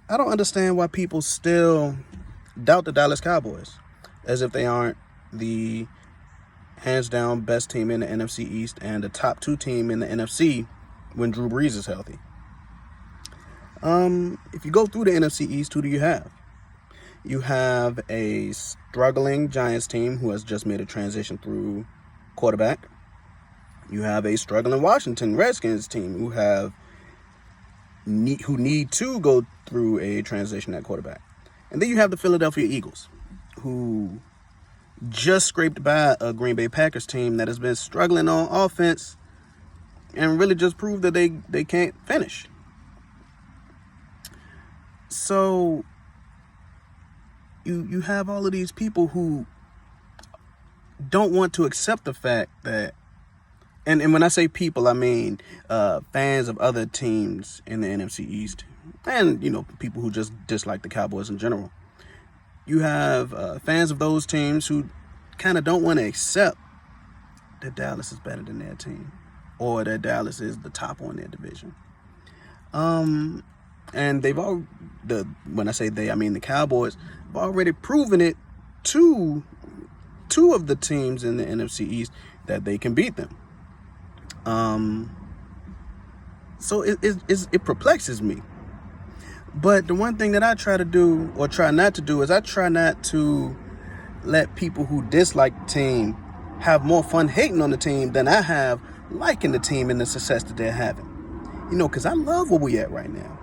I don't understand why people still doubt the Dallas Cowboys as if they aren't the hands down best team in the NFC East and the top 2 team in the NFC when Drew Brees is healthy. If you go through the NFC East, who do you have? You have a struggling Giants team who has just made a transition through quarterback. You have a struggling Washington Redskins team who need to go through a transition at quarterback. And then you have the Philadelphia Eagles, who just scraped by a Green Bay Packers team that has been struggling on offense and really just proved that they can't finish. So you have all of these people who don't want to accept the fact that, and when I say people, I mean fans of other teams in the NFC East, and people who just dislike the Cowboys in general. You have fans of those teams who kind of don't want to accept that Dallas is better than their team, or that Dallas is the top on their division. And they've all when I say they, I mean the Cowboys have already proven it to 2 of the teams in the NFC East that they can beat them. So it perplexes me. But the one thing that I try to do, or try not to do, is I try not to let people who dislike the team have more fun hating on the team than I have liking the team and the success that they're having. Because I love where we at right now.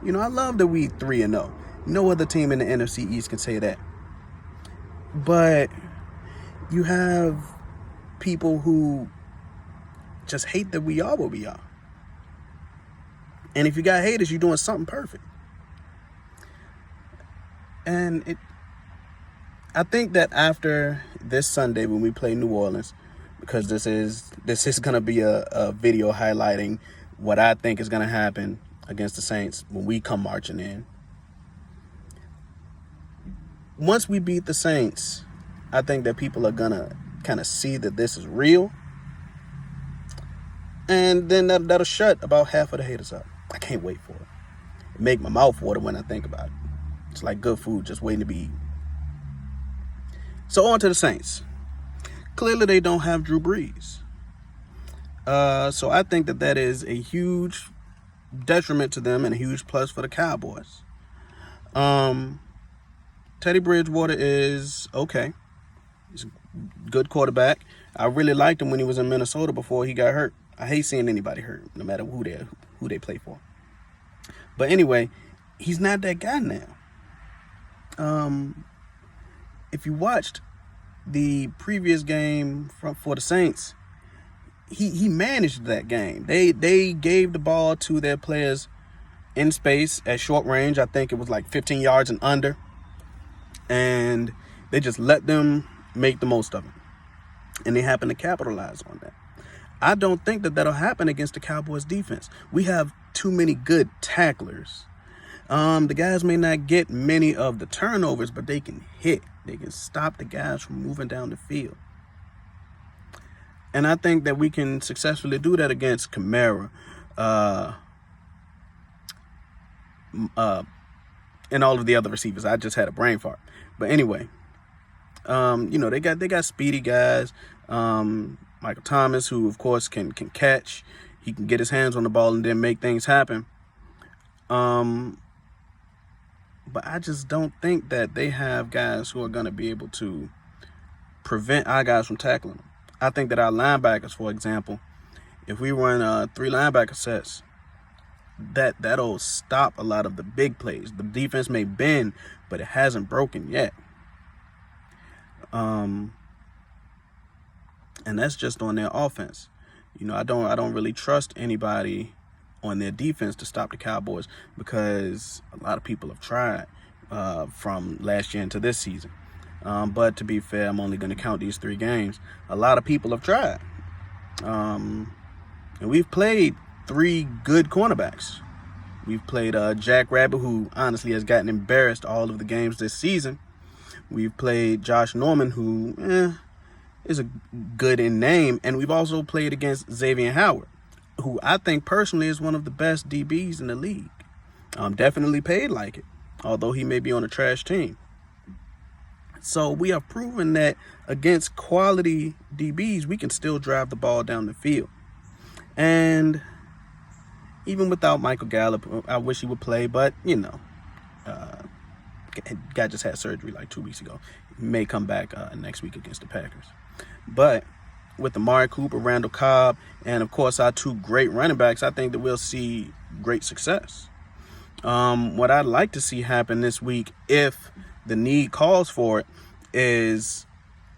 I love that we 3-0. No other team in the NFC East can say that. But you have people who just hate that we are where we are. And if you got haters, you're doing something perfect. And I think that after this Sunday when we play New Orleans, because this is going to be a video highlighting what I think is going to happen against the Saints when we come marching in. Once we beat the Saints, I think that people are going to kind of see that this is real. And then that'll shut about half of the haters up. I can't wait for it. It make my mouth water when I think about it. It's like good food just waiting to be eaten. So on to the Saints. Clearly they don't have Drew Brees. So I think that is a huge detriment to them and a huge plus for the Cowboys. Teddy Bridgewater is okay. He's a good quarterback. I really liked him when he was in Minnesota before he got hurt. I hate seeing anybody hurt, no matter who they play for. But anyway, he's not that guy now. If you watched the previous game for the Saints, he managed that game. They gave the ball to their players in space at short range. I think it was like 15 yards and under. And they just let them make the most of it. And they happen to capitalize on that. I don't think that that'll happen against the Cowboys defense. We have too many good tacklers. The guys may not get many of the turnovers, but they can hit. They can stop the guys from moving down the field. And I think that we can successfully do that against Kamara, and all of the other receivers. I just had a brain fart. But anyway, they got speedy guys. Michael Thomas, who of course can catch. He can get his hands on the ball and then make things happen. But I just don't think that they have guys who are going to be able to prevent our guys from tackling them. I think that our linebackers, for example, if we run 3 linebacker sets, that'll stop a lot of the big plays. The defense may bend, but it hasn't broken yet. And that's just on their offense. I don't really trust anybody on their defense to stop the Cowboys, because a lot of people have tried from last year into this season. But to be fair, I'm only going to count these 3 games. A lot of people have tried. And we've played 3 good cornerbacks. We've played Jack Rabbit, who honestly has gotten embarrassed all of the games this season. We've played Josh Norman, who is a good in name. And we've also played against Xavier Howard, who I think personally is one of the best DBs in the league. Definitely paid like it, although he may be on a trash team. So we have proven that against quality DBs, we can still drive the ball down the field. And even without Michael Gallup, I wish he would play, but, guy just had surgery like 2 weeks ago. He may come back next week against the Packers. But with Amari Cooper, Randall Cobb, and, of course, our 2 great running backs, I think that we'll see great success. What I'd like to see happen this week, if the need calls for it, is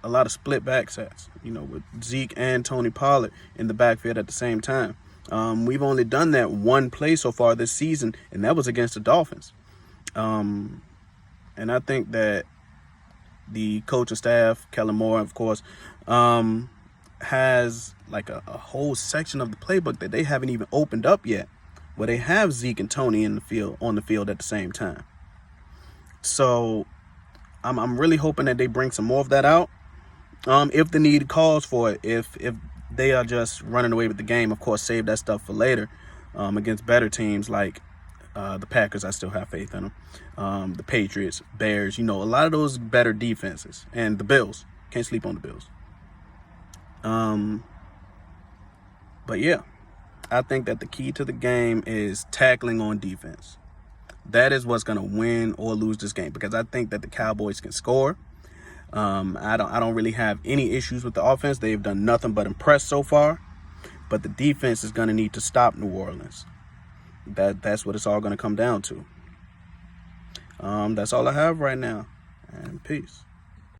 a lot of split back sets, with Zeke and Tony Pollard in the backfield at the same time. We've only done that one play so far this season, and that was against the Dolphins. And I think that the coaching staff, Kellen Moore, of course, has like a whole section of the playbook that they haven't even opened up yet, where they have Zeke and Tony on the field at the same time. So I'm really hoping that they bring some more of that out. If the need calls for it, if they are just running away with the game, of course, save that stuff for later against better teams like the Packers. I still have faith in them. The Patriots, Bears, a lot of those better defenses, and the Bills. Can't sleep on the Bills. But yeah, I think that the key to the game is tackling on defense. That is what's going to win or lose this game, because I think that the Cowboys can score. I don't really have any issues with the offense. They've done nothing but impress so far. But the defense is going to need to stop New Orleans. That's what it's all going to come down to. That's all I have right now. And peace.